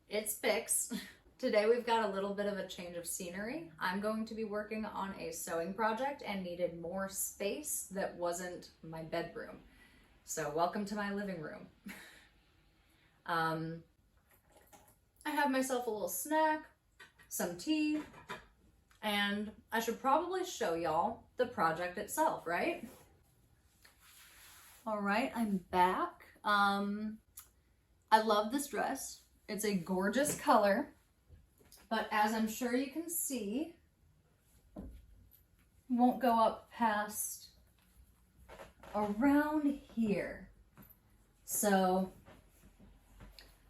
It's fixed. Today we've got a little bit of a change of scenery. I'm going to be working on a sewing project and needed more space that wasn't my bedroom. So welcome to my living room. I have myself a little snack, some tea, and I should probably show y'all the project itself, right? All right, I'm back. I love this dress. It's a gorgeous color, but as I'm sure you can see, won't go up past around here. So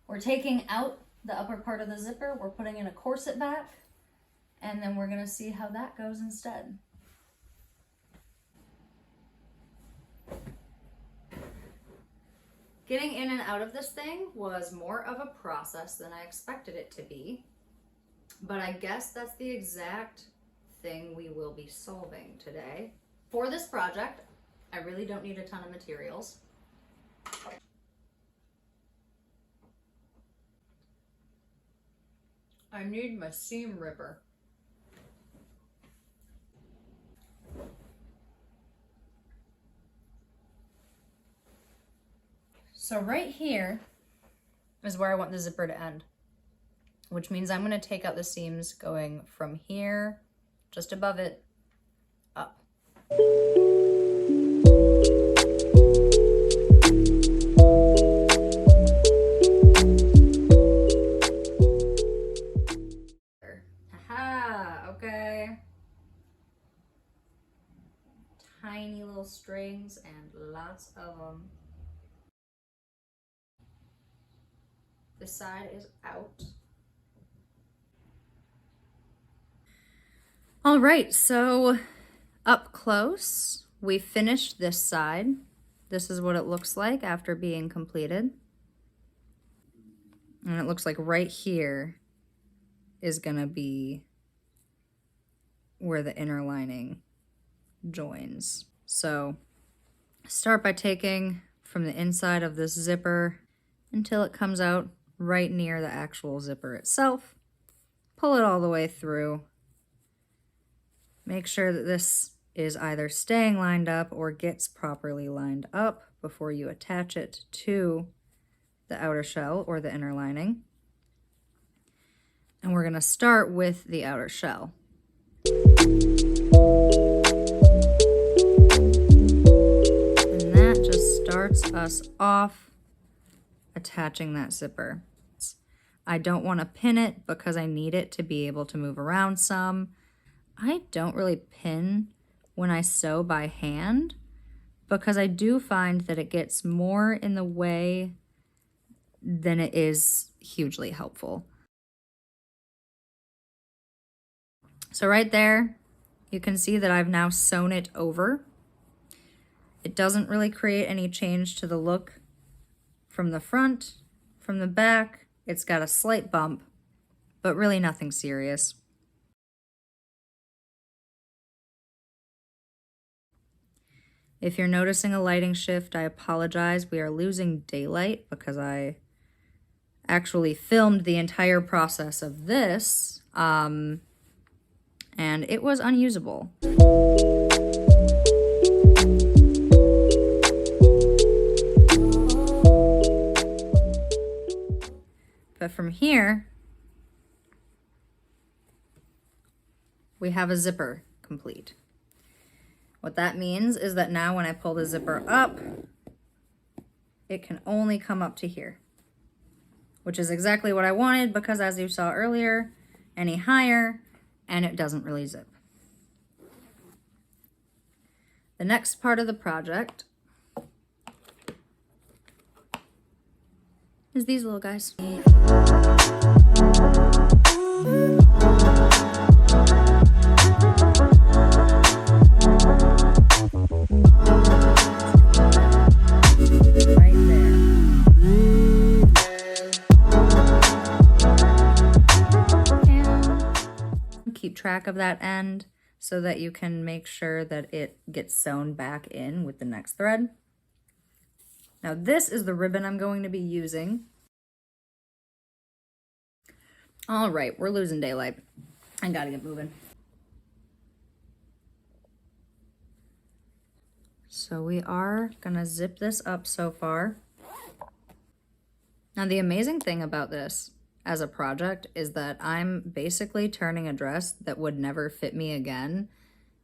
we're taking out the upper part of the zipper, we're putting in a corset back, and then we're gonna see how that goes instead. Getting in and out of this thing was more of a process than I expected it to be, but I guess that's the exact thing we will be solving today. For this project, I really don't need a ton of materials. I need my seam ripper. So right here is where I want the zipper to end, which means I'm going to take out the seams going from here, just above it, up. Aha, okay. Tiny little strings and lots of them. This side is out. All right, so up close, we finished this side. This is what it looks like after being completed. And it looks like right here is gonna be where the inner lining joins. So start by taking from the inside of this zipper until it comes out right near the actual zipper itself. Pull it all the way through. Make sure that this is either staying lined up or gets properly lined up before you attach it to the outer shell or the inner lining. And we're going to start with the outer shell. And that just starts us off attaching that zipper. I don't want to pin it because I need it to be able to move around some. I don't really pin when I sew by hand because I do find that it gets more in the way than it is hugely helpful. So right there, you can see that I've now sewn it over. It doesn't really create any change to the look from the front, from the back. It's got a slight bump, but really nothing serious. If you're noticing a lighting shift, I apologize. We are losing daylight because I actually filmed the entire process of this, and it was unusable. But from here, we have a zipper complete. What that means is that now when I pull the zipper up, it can only come up to here, which is exactly what I wanted because as you saw earlier, any higher and it doesn't really zip. The next part of the project is these little guys. Keep track of that end so that you can make sure that it gets sewn back in with the next thread. Now this is the ribbon I'm going to be using All right, we're losing daylight. I gotta get moving. So we are gonna zip this up so far. Now the amazing thing about this as a project is that I'm basically turning a dress that would never fit me again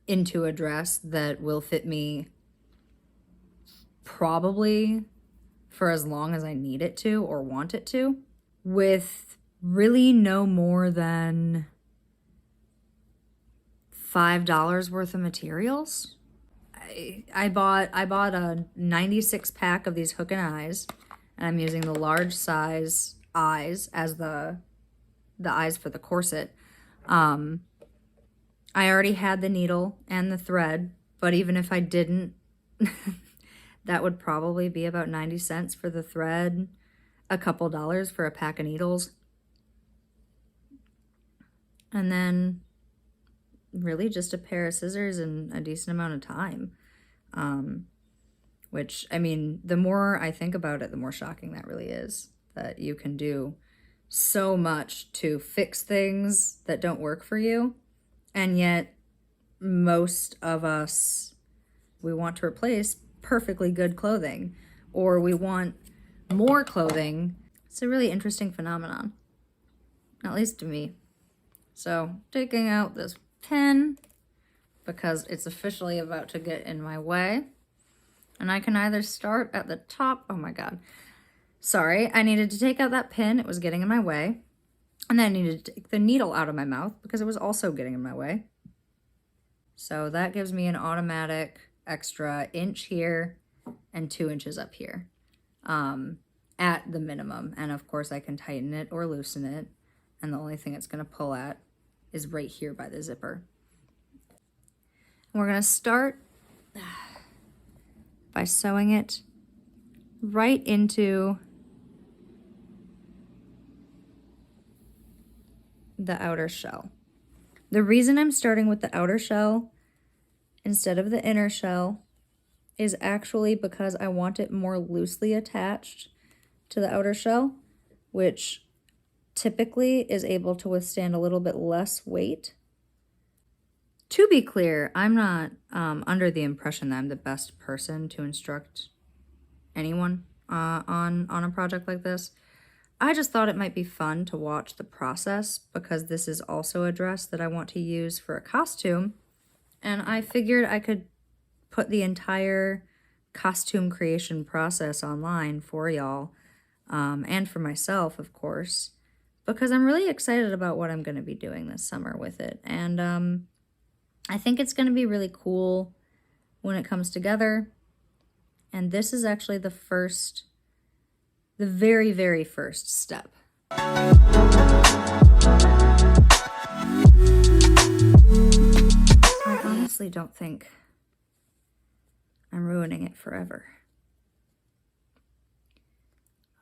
into a dress that will fit me probably for as long as I need it to or want it to, with really no more than $5 worth of materials. I bought a 96 pack of these hook and eyes, and I'm using the large size eyes as the eyes for the corset. I already had the needle and the thread, but even if I didn't, that would probably be about 90 cents for the thread, a couple dollars for a pack of needles. And then really just a pair of scissors and a decent amount of time. Which, I mean, the more I think about it, the more shocking that really is, that you can do so much to fix things that don't work for you. And yet most of us, we want to replace perfectly good clothing, or we want more clothing. It's a really interesting phenomenon, at least to me. So taking out this pin because it's officially about to get in my way. And I can either start at the top. Oh my God. Sorry, I needed to take out that pin. It was getting in my way. And then I needed to take the needle out of my mouth because it was also getting in my way. So that gives me an automatic extra inch here and 2 inches up here at the minimum. And of course I can tighten it or loosen it. And the only thing it's gonna pull at is right here by the zipper. And we're gonna start by sewing it right into the outer shell. The reason I'm starting with the outer shell instead of the inner shell is actually because I want it more loosely attached to the outer shell, which typically is able to withstand a little bit less weight. To be clear, I'm not under the impression that I'm the best person to instruct anyone on a project like this. I just thought it might be fun to watch the process because this is also a dress that I want to use for a costume. And I figured I could put the entire costume creation process online for y'all and for myself, of course, because I'm really excited about what I'm going to be doing this summer with it. And I think it's going to be really cool when it comes together. And this is actually the very, very first step. I honestly don't think I'm ruining it forever.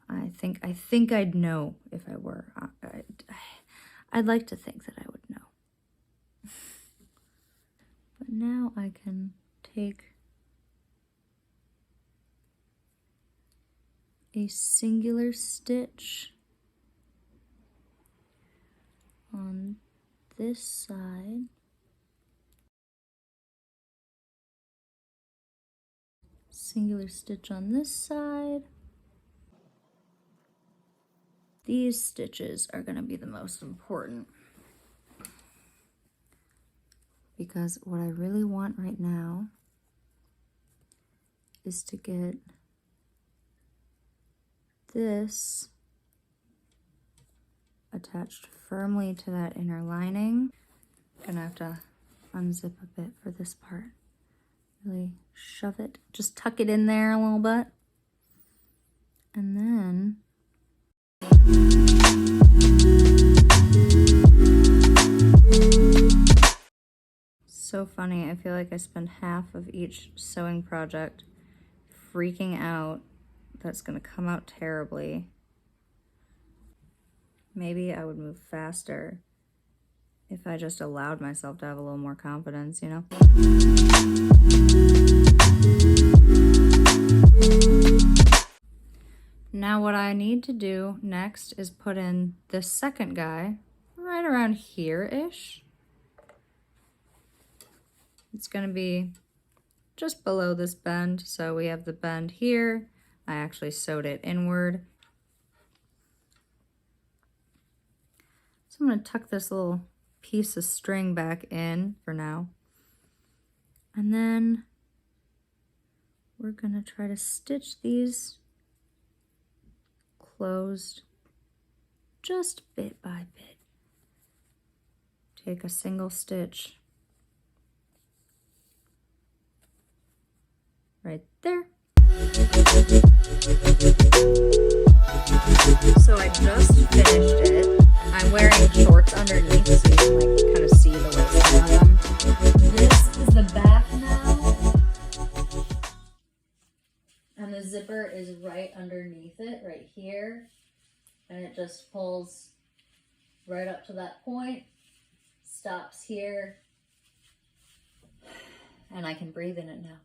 I think I'd know if I were. I'd like to think that I would know. But now I can take a singular stitch on this side, singular stitch on this side. These stitches are going to be the most important, because what I really want right now is to get this attached firmly to that inner lining. Gonna have to unzip a bit for this part. Really shove it, just tuck it in there a little bit. And then so funny, I feel like I spend half of each sewing project freaking out that's gonna come out terribly. Maybe I would move faster if I just allowed myself to have a little more confidence, you know? Now what I need to do next is put in this second guy right around here-ish. It's gonna be just below this bend. So we have the bend here. I actually sewed it inward. So I'm gonna tuck this little piece of string back in for now. And then we're gonna try to stitch these closed just bit by bit. Take a single stitch right there. So I just finished it. I'm wearing shorts underneath so you can like kind of see the waistline on them. This is the back now. And the zipper is right underneath it, right here. And it just pulls right up to that point, stops here, and I can breathe in it now.